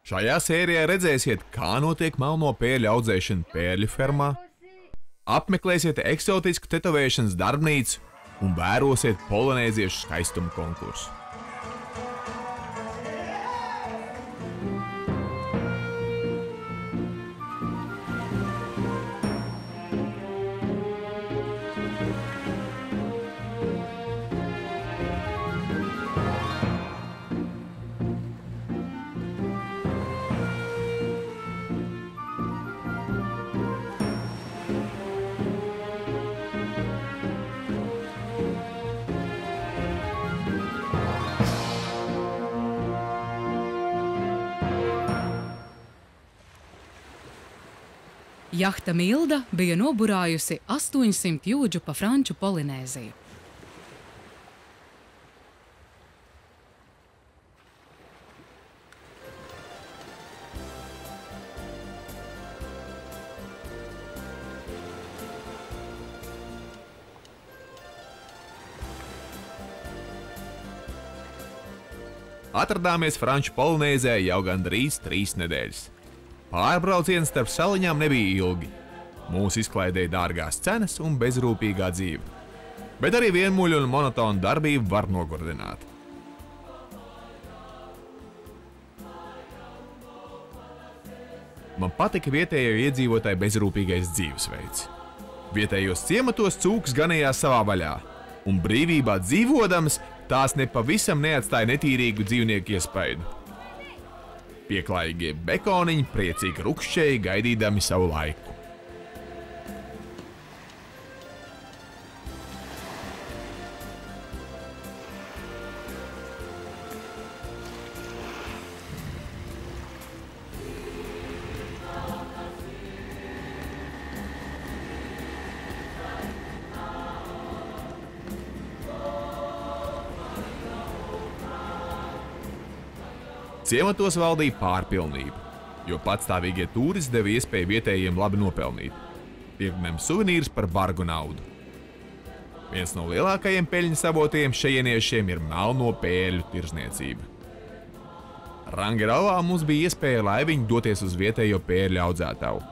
Šajā sērijā redzēsiet, kā notiek melno pērļu audzēšana pērļu fermā, apmeklēsiet eksotisku tetovēšanas darbnīcu un vērosiet polinēziešu skaistuma konkursu. Jahta Milda bija noburājusi 800 jūdžu pa Franču Polinēziju. Atradāmies Franču Polinēzijā jau gandrīz 3 nedēļas. Pārbrauciens starp saliņām nebija ilgi. Mūs izklaidēja dārgās cenas un bezrūpīgā dzīve. Bet arī vienmuļu un monotonu darbību var nogurdināt. Man patika vietējo iedzīvotāju bezrūpīgais dzīvesveids. Vietējos ciematos cūkas ganījās savā vaļā, un brīvībā dzīvodamas tās nepavisam neatstāja netīrīgu dzīvnieku iespaidu. Pieklājīgie bekoniņi priecīgi rukšķēja, gaidīdami savu laiku. Ciematos valdīja pārpilnība, jo patstāvīgie tūristi deva iespēju vietējiem labi nopelnīt, pirkdami suvenīrus par bargu naudu. Viens no lielākajiem peļņas avotiem šejieniešiem ir melno pērļu tirzniecība. Rangerovā mums bija iespēja laiviņu doties uz vietējo pērļu audzētavu.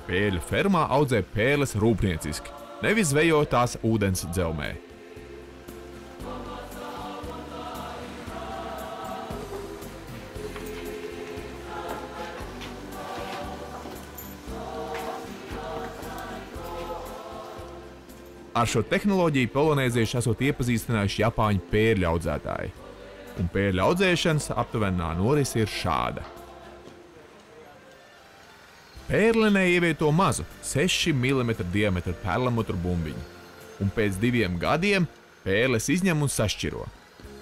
Pērļu fermā audzē pērles rūpnieciski, nevis zvejo tās ūdens dzelmē. Ar šo tehnoloģiju polinēzieši esot iepazīstinājuši Japāņu pērļu audzētāji, un pērļu audzēšanas aptuvenā norise ir šāda. Pērlenē ievieto mazu 6 mm diametra perlamutru bumbiņu, un pēc 2 gadiem pērles izņem un sašķiro.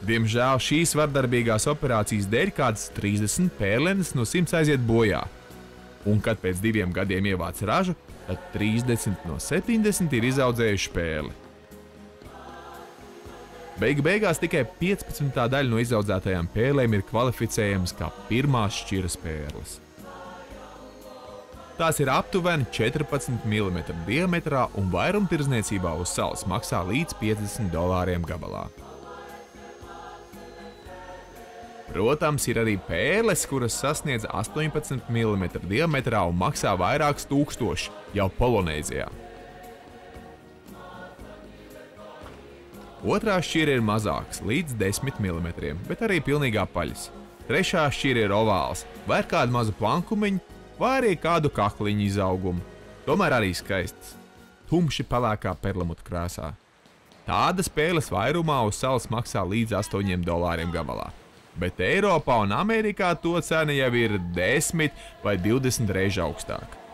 Diemžēl šīs vardarbīgās operācijas dēļ kādas 30 pērlenes no 100 aiziet bojā, un kad pēc 2 gadiem ievāc ražu, tad 30 no 70 ir izaudzējuši pērli. Beigās tikai 15. daļa no izaudzētajām pērlēm ir kvalificējamas kā pirmās šķiras pērles. Tās ir aptuveni 14 mm diametrā un vairumtirdzniecībā uz salas maksā līdz $50 gabalā. Protams, ir arī pērles, kuras sasniedz 18 mm diametrā un maksā vairākus tūkstoši jau Polinēzijā. Otrā šķira ir mazāks, līdz 10 mm, bet arī pilnīgi apaļs. Trešā šķira ir ovāls, vai ar kādu mazu plankumiņu, vai arī kādu kakliņu izaugumu. Tomēr arī skaistas, tumši pelēkā perlamuta krāsā. Tādas pērles vairumā uz salas maksā līdz $8 gabalā, bet Eiropā un Amerikā to cena jau ir 10 vai 20 reižu augstāka.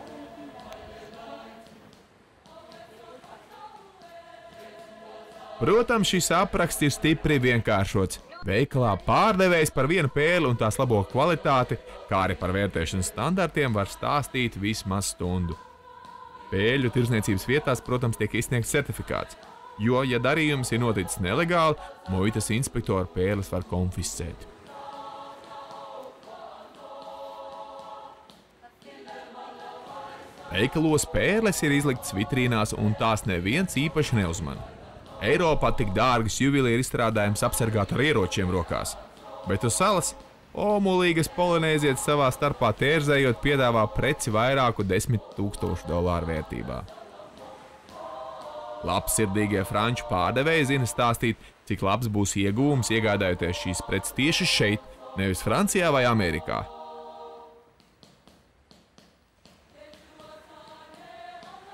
Protams, šis apraksts ir stipri vienkāršots. Veikalā pārdevējs par vienu pērli un tās labo kvalitāti, kā arī par vērtēšanas standartiem, var stāstīt vismaz stundu. Pērļu tirdzniecības vietās, protams, tiek izsniegts certifikāts, jo, ja darījums ir noticis nelegāli, muitas inspektori pērles var konfiscēt. Veikalos pērles ir izliktas vitrīnās, un tās neviens īpaši neuzmana. Eiropā tik dārgas juvelieru izstrādājums apsargātu ar ieročiem rokās, bet uz salas omulīgas polinēzietis savā starpā tērzējot piedāvā preci vairāku $10,000 vērtībā. Labsirdīgie franču pārdevēji zina stāstīt, cik labs būs ieguvums iegādājoties šīs preces tieši šeit, nevis Francijā vai Amerikā.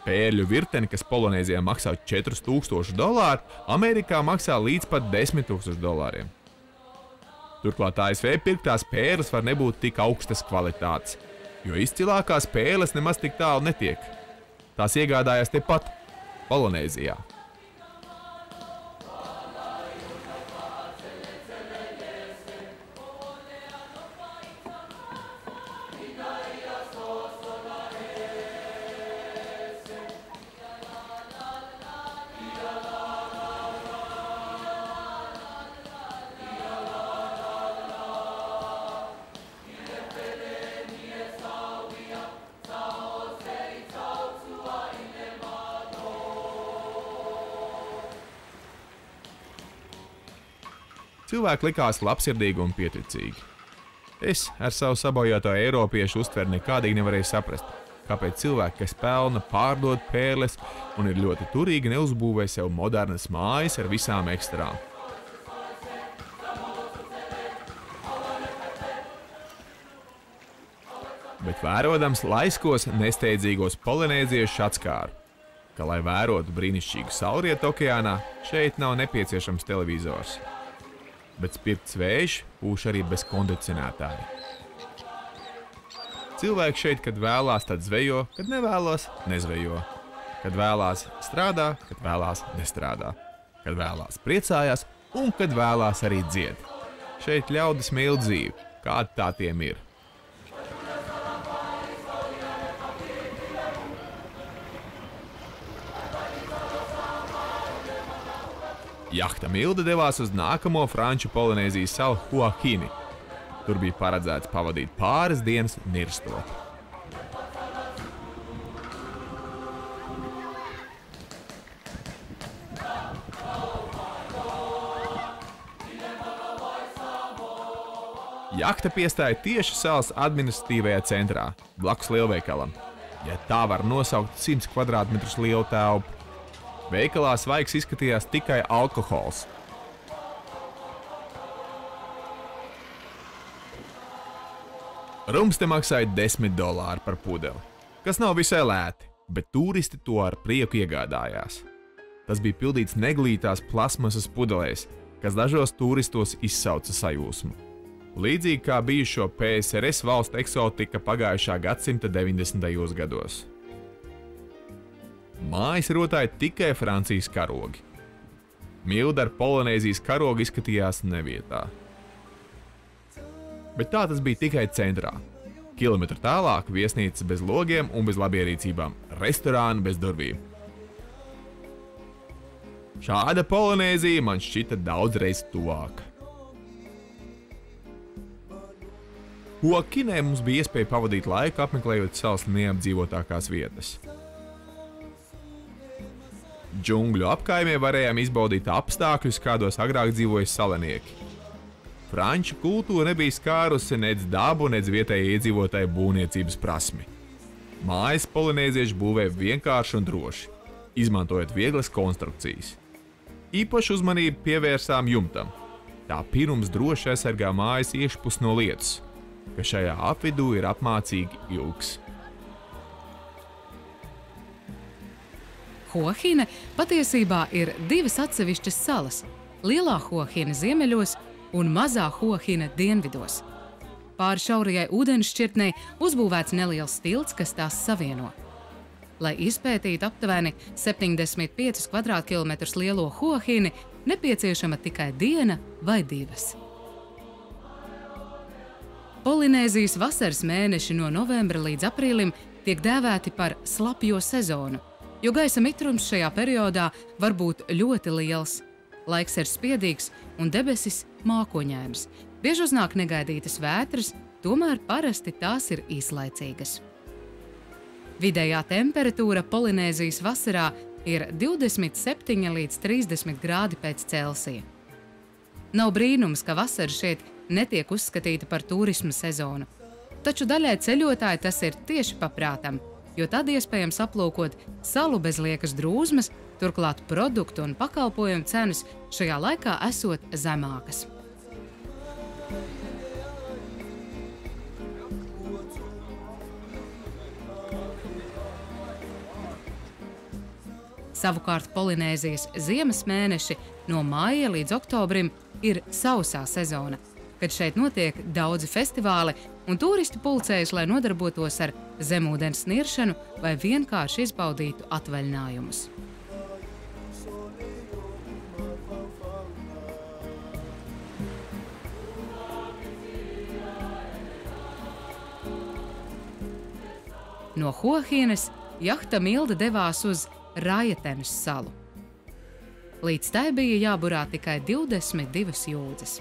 Pērļu virteni, kas Polinēzijā maksā $4,000, Amerikā maksā līdz pat $10,000. Turklāt ASV pirktās pērles var nebūt tik augstas kvalitātes, jo izcilākās pērles nemaz tik tālu netiek. Tās iegādājās tepat Polinēzijā. Cilvēki likās labsirdīgi un pieticīgi. Es ar savu sabojāto eiropiešu uztveri nekādīgi nevarēju saprast, kāpēc cilvēki, kas pelna, pārdod pērles un ir ļoti turīgi, neuzbūvē sev modernas mājas ar visām ekstrām. Bet vērodams laiskos, nesteidzīgos polinēziešus atskāru, ka, lai vērotu brīnišķīgu saulrietu okeānā, šeit nav nepieciešams televizors. Bet spirts vējš pūš arī bez kondicionētāja. Cilvēki šeit, kad vēlās, tad zvejo, kad nevēlos, nezvejo. Kad vēlās, strādā, kad vēlās, nestrādā. Kad vēlās, priecājās un kad vēlās arī dzied. Šeit ļaudis mīl dzīvi, kāda tā tiem ir. Jahta Milda devās uz nākamo Franču Polinēzijas salu Huakini. Tur bija paredzēts pavadīt pāris dienas nirstot. Jahta piestāja tieši salas administratīvajā centrā, blakus lielveikalam. Ja tā var nosaukt 100 kvadrātmetrus lielu telpu. Veikalā svaigs izskatījās tikai alkohols. Rums te maksāja $10 par pudeli, kas nav visai lēti, bet turisti to ar prieku iegādājās. Tas bija pildīts neglītās plasmasas pudelēs, kas dažos turistos izsauca sajūsmu. Līdzīgi kā bijušo PSRS valstu eksotika pagājušā gadsimta 90. gados. Mājas rotāja tikai Francijas karogi. Milda ar Polinēzijas karogu izskatījās nevietā. Bet tā tas bija tikai centrā. Kilometru tālāk viesnīcas bez logiem un bez labierīcībām, restorāni bez durvīm. Šāda Polinēzija man šķita daudzreiz tuvāka. Huakinē mums bija iespēja pavadīt laiku apmeklējot salas neapdzīvotākās vietas. Džungļu apkaimē varējām izbaudīt apstākļus, kādos agrāk dzīvoja salinieki. Franču kultūra nebija skārusi nec dabu, nec vietēji iedzīvotāju būvniecības prasmi. Mājas polinēzieši būvē vienkārši un droši, izmantojot vieglas konstrukcijas. Īpašu uzmanību pievērsām jumtam. Tā pirms droši aizsargā mājas iekšpusi no lietus, ka šajā apvidū ir apmācīgi ilgs. Huahine patiesībā ir divas atsevišķas salas – Lielā Huahine ziemeļos un Mazā Huahine dienvidos. Pāri šaurajai ūdenšķirtnei uzbūvēts neliels tilts, kas tās savieno. Lai izpētītu aptuveni 75 kvadrātkilometrus lielo Huahini, nepieciešama tikai diena vai divas. Polinēzijas vasaras mēneši no novembra līdz aprīlim tiek dēvēti par slapjo sezonu, jo gaisa mitrums šajā periodā var būt ļoti liels. Laiks ir spiedīgs un debesis mākoņainas. Bieži uznāk negaidītas vētras, tomēr parasti tās ir īslaicīgas. Vidējā temperatūra Polinēzijas vasarā ir 27 līdz 30 grādi pēc Celsija. Nav brīnums, ka vasara šeit netiek uzskatīta par turisma sezonu. Taču daļai ceļotāji tas ir tieši paprātam, jo tad iespējams aplūkot salu bez liekas drūzmas, turklāt produktu un pakalpojumu cenas šajā laikā esot zemākas. Savukārt Polinēzijas ziemas mēneši no māja līdz oktobrim ir sausā sezona, kad šeit notiek daudzi festivāli un turisti pulcējas, lai nodarbotos ar zemūdens niršanu vai vienkārši izbaudītu atvaļinājumus. No Huahines jahta Milda devās uz Rajatenes salu. Līdz tai bija jāburā tikai 22 jūdzes.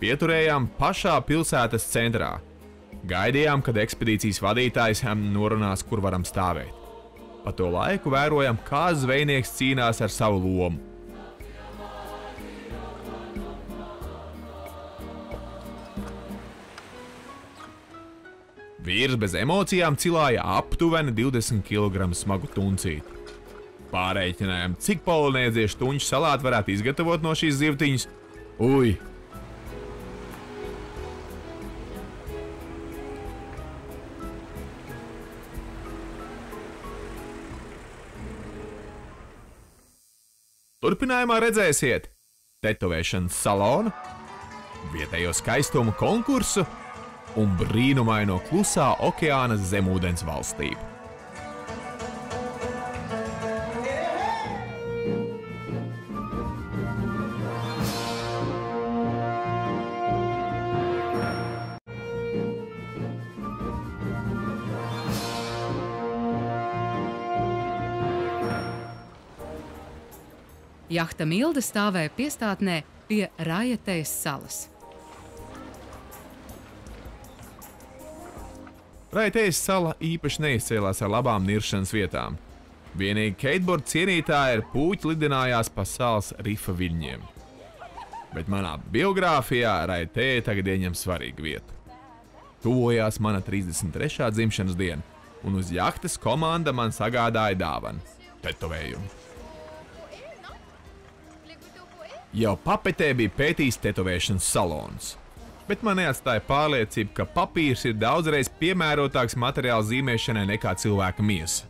Pieturējām pašā pilsētas centrā. Gaidījām, kad ekspedīcijas vadītājs norunās, kur varam stāvēt. Pa to laiku vērojam, kā zvejnieks cīnās ar savu lomu. Vīrs bez emocijām cilāja aptuveni 20 kg smagu tuncīti. Pārreikinājām, cik polinēziešu tuņšu salātu varētu izgatavot no šīs zivtiņas. Uj! Turpinājumā redzēsiet tetovēšanas salonu, vietējo skaistumu konkursu un brīnumaino klusā okeāna zemūdens valstību. Jahta Milda stāvēja piestātnē pie Rajatenes salas. Rajatenes sala īpaši neizcēlās ar labām niršanas vietām. Vienīgi keitbordu cienītāji ar puķi lidinājās pa salas rifa viļņiem. Bet manā biogrāfijā Rajatene tagad ieņem svarīgu vietu. Tuvojās mana 33. dzimšanas diena, un uz jahtas komanda man sagādāja dāvanu – tetovējumu. Jau papetē bija pētījis tetovēšanas salons. Bet man neatstāja pārliecība, ka papīrs ir daudzreiz piemērotāks materiāls zīmēšanai nekā cilvēka miesa.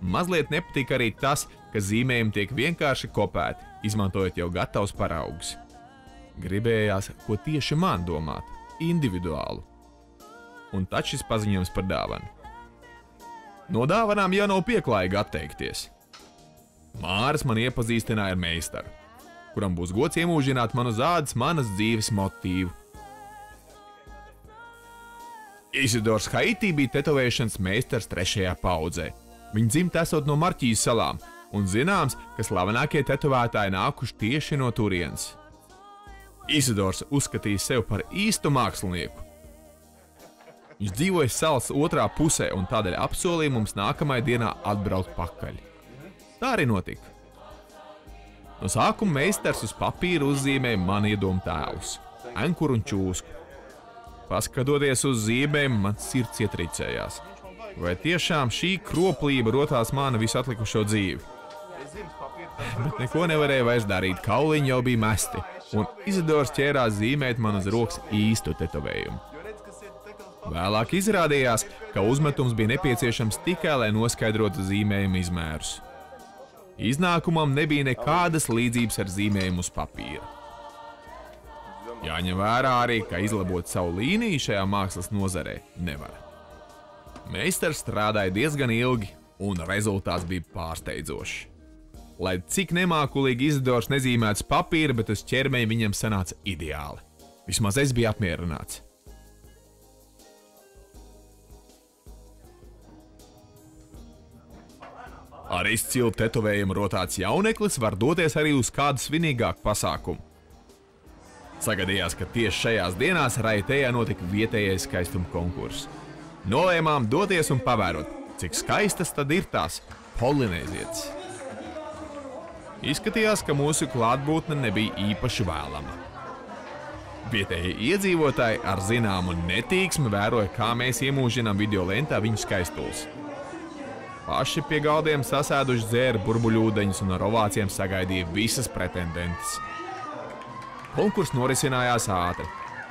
Mazliet nepatīk arī tas, ka zīmējumi tiek vienkārši kopēti, izmantojot jau gatavus paraugus. Gribējās, ko tieši man domāt, individuālu. Un tad šis paziņojums par dāvanu. No dāvanām jau nav pieklājīgi atteikties. Māris man iepazīstināja ar meistaru, kuram būs gods iemūžināt man uz ādas manas dzīves motīvu. Isidors Haitī bija tetovēšanas meistars 3. paudzē. Viņa dzimta esot no Marķijas salām, un zināms, ka slavenākie tetovētāji nākuši tieši no turienes. Isidors uzskatīja sevi par īstu mākslinieku. Viņš dzīvoja salas otrā pusē, un tādēļ apsolīja mums nākamajā dienā atbraukt pakaļ. Tā arī notika. No sākuma meistars uz papīra uzzīmēja man iedomu tēlus – enkuru un čūsku. Paskatoties uz zīmēm, man sirds ietricējās. Vai tiešām šī kroplība rotās mana visu atlikušo dzīvi? Bet neko nevarēja vairs darīt, kauliņi jau bija mesti, un Isidors ķērās zīmēt man uz rokas īstu tetovējumu. Vēlāk izrādījās, ka uzmetums bija nepieciešams tikai, lai noskaidrotu zīmējumu izmērus. Iznākumam nebija nekādas līdzības ar zīmējumu uz papīra. Jāņem vērā arī, ka izlabot savu līniju šajā mākslas nozarē nevar. Meistars strādāja diezgan ilgi, un rezultāts bija pārsteidzošs. Lai cik nemākulīgi Isidors nezīmēts papīra, bet uz ķermeņa viņam sanāca ideāli. Vismaz es biju apmierināts. Ar izcilu tetovējumu rotāts jauneklis var doties arī uz kādu svinīgāku pasākumu. Sagadījās, ka tieši šajās dienās Raietejā notika vietējais skaistuma konkurss. Nolēmām doties un pavērot, cik skaistas tad ir tās polinēzietes. Izskatījās, ka mūsu klātbūtne nebija īpaši vēlama. Vietējie iedzīvotāji ar zināmu netīksmi vēroja, kā mēs iemūžinām video lentā viņu skaistumus. Paši pie galdiem sasēduši dzēra burbuļūdeņus un ar ovācijām sagaidīja visas pretendentes. Konkurss norisinājās ātri,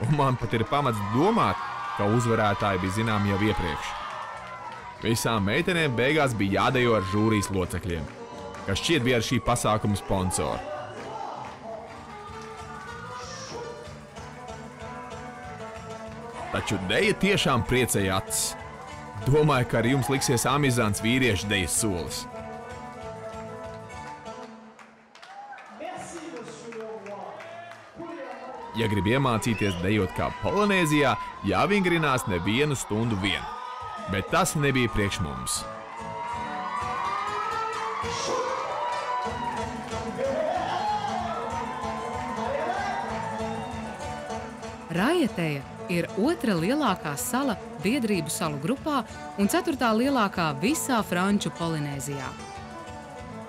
un man pat ir pamats domāt, ka uzvarētāji bija zinām jau iepriekš. Visām meitenēm beigās bija jādejo ar žūrijas locekļiem, kas šķiet bija ar šī pasākuma sponsori. Taču deja tiešām priecēja acis. Domāju, ka ar jums liksies amizants vīriešu dejas solis. Ja grib iemācīties dejot kā Polinēzijā, jāvingrinās nevienu stundu vien. Bet tas nebija priekš mums. Raieteja ir otra lielākā sala Biedrību salu grupā un ceturtā lielākā visā Franču Polinēzijā.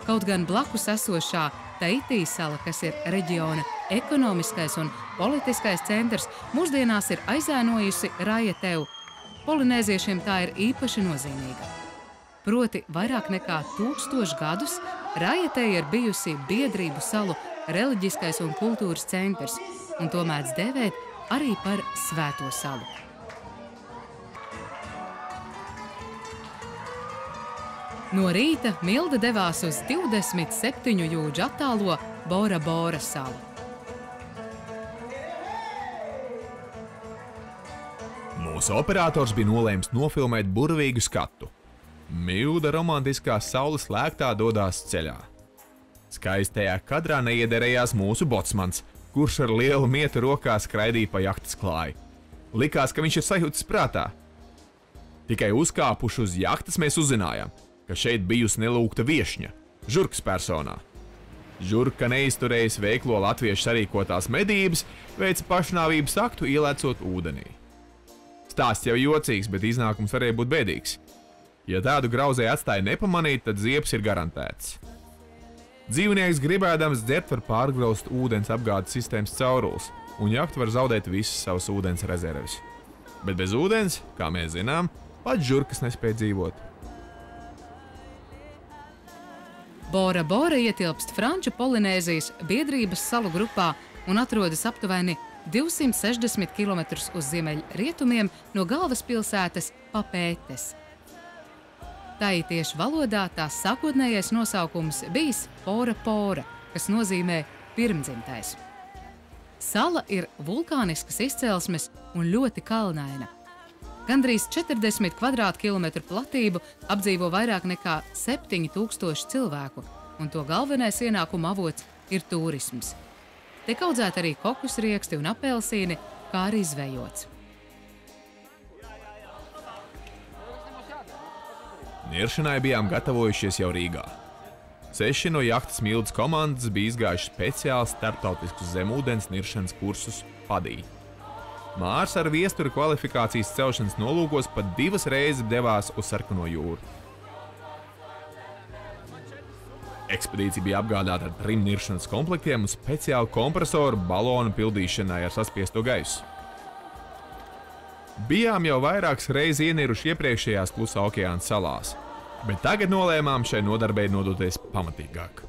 Kaut gan blakus esošā Taitī sala, kas ir reģiona ekonomiskais un politiskais centrs, mūsdienās ir aizēnojusi Raieteju. Polinēziešiem tā ir īpaši nozīmīga. Proti, vairāk nekā 1000 gadus Raieteja ir bijusi Biedrību salu reliģiskais un kultūras centrs, un to mēdz dēvēt arī par Svēto salu. No rīta Milda devās uz 27 jūdžu attālo Bora Bora salu. Mūsu operators bija nolēms nofilmēt burvīgu skatu. Milda romantiskā saules lēktā dodās ceļā. Skaistajā kadrā neiederējās mūsu botsmans, kurš ar lielu mietu rokā skraidīja pa jahtas klāju. Likās, ka viņš ir sajūtas prātā. Tikai uzkāpuši uz jahtas mēs uzzinājām, ka šeit bijusi nelūgta viešņa, Žurkas personā. Žurka neizturējis veiklo latviešu sarīkotās medības, veica pašnāvības aktu ielēcot ūdenī. Stāsts jau jocīgs, bet iznākums varēja būt bēdīgs. Ja tādu grauzēju atstāja nepamanīt, tad ziepes ir garantēts. Dzīvnieks gribēdams dzert var pārgraust ūdens apgādes sistēmas caurules, un jahta var zaudēt visas savas ūdens rezerves. Bet bez ūdens, kā mēs zinām, pat žurkas nespēja dzīvot. Bora Bora ietilpst Franču Polinēzijas Biedrības salu grupā un atrodas aptuveni 260 km uz ziemeļrietumiem no galvaspilsētas Papētes. Taitiešu valodā tās sākotnējais nosaukums bijis Pora Pora, kas nozīmē pirmdzimtais. Sala ir vulkāniskas izcelsmes un ļoti kalnaina. Gandrīz 40 kvadrātkilometru platību apdzīvo vairāk nekā 7000 cilvēku, un to galvenais ienākuma avots ir turisms. Tiek audzēti arī kokusrieksti un apelsīni, kā arī zvejots. Niršanai bijām gatavojušies jau Rīgā. 6 no jahtas Mildas komandas bija izgājuši speciāli starptautiskus zemūdens niršanas kursus Padī. Mārs ar viesturi kvalifikācijas celšanas nolūkos pat 2 reizes devās uz Sarkano jūru. Ekspedīcija bija apgādāta ar 3 niršanas komplektiem un speciālu kompresoru balonu pildīšanai ar saspiesto gaisu. Bijām jau vairākas reizes ieniruši iepriekšējās Klusā okeāna salās, bet tagad nolēmām šai nodarbei nodoties pamatīgāk.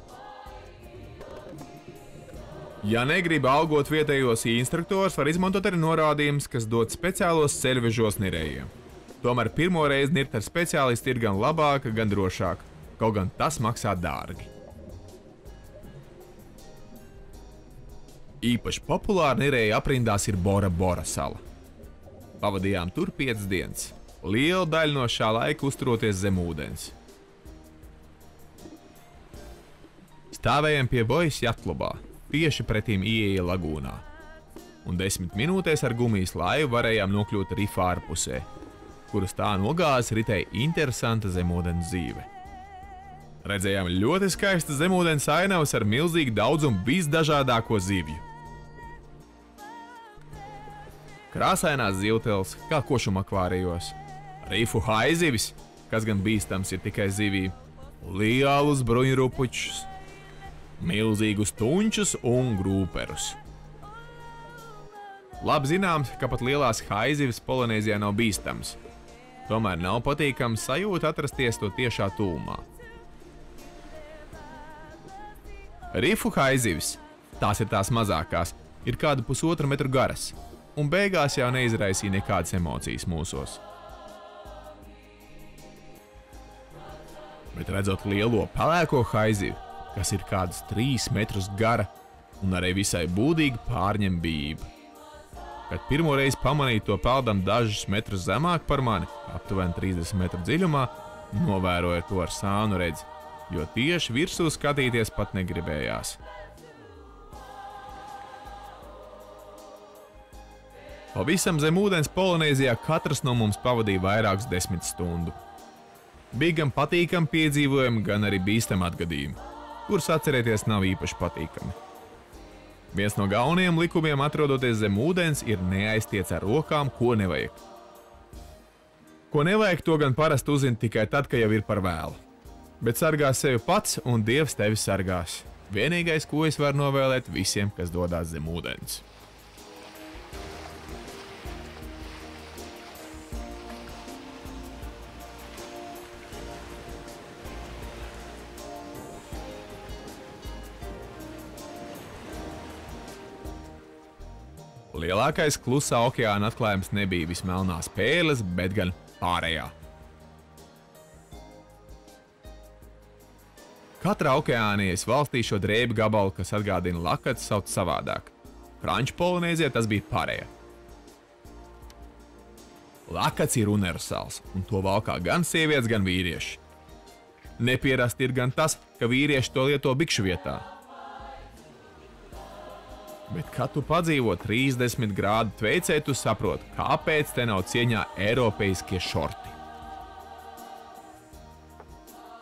Ja negrib algot vietējos instruktors, var izmantot arī norādījumus, kas dod speciālos ceļvežos nirējiem. Tomēr pirmo reizi nirt ar speciālistu ir gan labāka, gan drošāka, kaut gan tas maksā dārgi. Īpaši populāri nirēja aprindās ir Bora Bora sala. Pavadījām tur 5 dienas, lielu daļu no šā laika uzturoties zem ūdens. Stāvējam pie bojas jatlubā, tieši pretīm ieeja lagūnā, un 10 minūtēs ar gumijas laivu varējām nokļūt rifa ārpusē, kuras tā nogāzes ritēja interesanta zemūdens dzīve. Redzējām ļoti skaistas zemūdens ainavas ar milzīgu daudzumu visdažādāko zivju. Krāsainās zivteles, kā košuma akvārijos, rifu haizivis, kas gan bīstams ir tikai zivī, lielus bruņurupučus, milzīgus tunčus un grūperus. Labi zināms, ka pat lielās haizivis Polinēzijā nav bīstams. Tomēr nav patīkams sajūta atrasties to tiešā tūmā. Rifu haizivis, tās ir tās mazākās, ir kādu 1,5 metru garas, un beigās jau neizraisīja nekādas emocijas mūsos. Bet redzot lielo pelēko haizivi, kas ir kādus 3 metrus gara un arī visai būdīgi pārņem bijību. Kad pirmo reizi pamanīju to peldam dažus metrus zemāk par mani, aptuveni 30 metru dziļumā, novēroju to ar sānu redzi, jo tieši virsū skatīties pat negribējās. Pavisam zem ūdens Polinēzijā katrs no mums pavadīja vairākus 10 stundu. Bija gan patīkami piedzīvojumi, gan arī bīstami atgadījumi, kurus atcerēties nav īpaši patīkami. Viens no galvenajiem likumiem atrodoties zem ūdens ir neaiztiec ar rokām, ko nevajag. Ko nevajag, to gan parasti uzzina tikai tad, kad jau ir par vēlu. Bet sargā sevi pats un Dievs tevi sargās. Vienīgais, ko es varu novēlēt visiem, kas dodās zem ūdens. Lielākais klusā okeāna atklājums nebija vismelnās pērles, bet gan pārējā. Katrā okeānijas valstī šo drēbi gabalu, kas atgādina lakatu, sauc savādāk. Franču Polinēzijā tas bija pārējā. Lakats ir universāls, un to valkā gan sievietes, gan vīrieši. Nepierasti ir gan tas, ka vīrieši to lieto bikšu vietā. Bet, kad tu padzīvo 30 grādu tveicē, tu saproti, kāpēc te nav cieņā eiropeiskie šorti.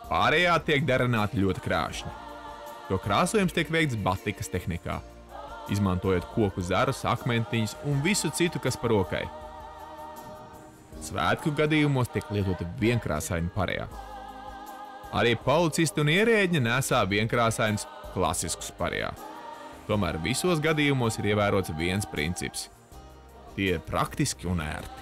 Pārējā tiek darināti ļoti krāšņi. To krāsojums tiek veikts batikas tehnikā, izmantojot koku zarus, akmentiņus un visu citu, kas par rokai. Svētku gadījumos tiek lietoti vienkrāsaini pārējā. Arī policisti un ierēģi nesā vienkrāsainus klasiskus pārējā. Tomēr visos gadījumos ir ievērots viens princips. Tie ir praktiski un ērti.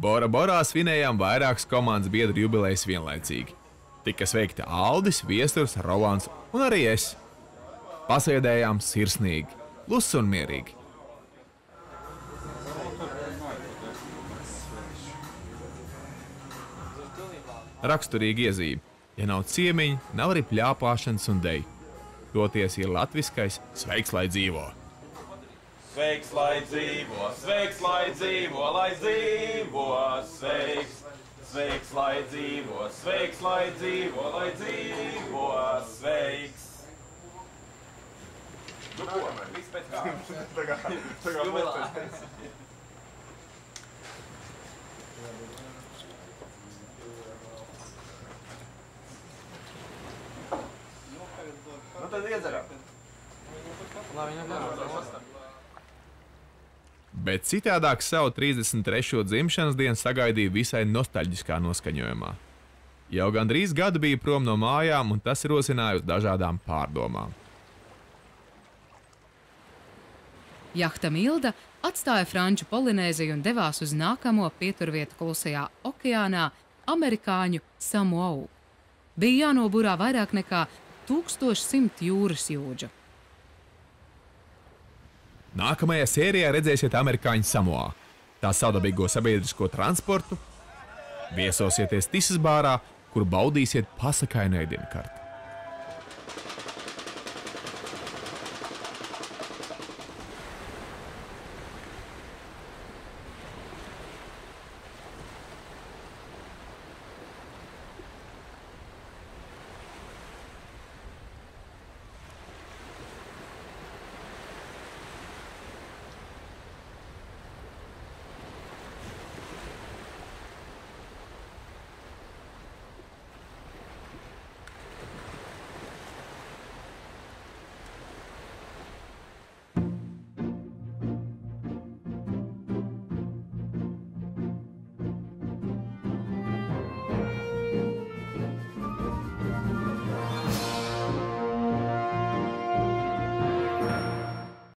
Bora Borā svinējām vairākas komandas biedru jubilejas vienlaicīgi. Tika sveikti Aldis, Viesturs, Rolands un arī es. Pasēdējām sirsnīgi, klusi un mierīgi. Raksturīgi iezīme. Ja nav ciemiņi, nav arī pļāpāšanas un deju. Toties ir latviskais sveiks, lai dzīvo. Sveiks, lai dzīvo, sveiks, lai dzīvo, lai dzīvo, sveiks. Sveiks, lai dzīvo, sveiks, lai dzīvo, lai dzīvo, sveiks. Nu ko, viss pēc kā? Jubilārs. Nu tad iedzeram. Lai viņam dara. Bet citādāk savu 33. dzimšanas dienu sagaidīja visai nostalģiskā noskaņojumā. Jau gandrīz gadu bija prom no mājām, un tas rosināja uz dažādām pārdomām. Jahta Milda atstāja Franču Polinēziju un devās uz nākamo pieturvietu klusajā okeānā amerikāņu Samoau. Bija jānoburā vairāk nekā 1100 jūras jūdžu. Nākamajā sērijā redzēsiet amerikāņu Samoā, tā savdabīgo sabiedrisko transportu, viesosieties Tisas bārā, kur baudīsiet pasakainu ēdienkarti.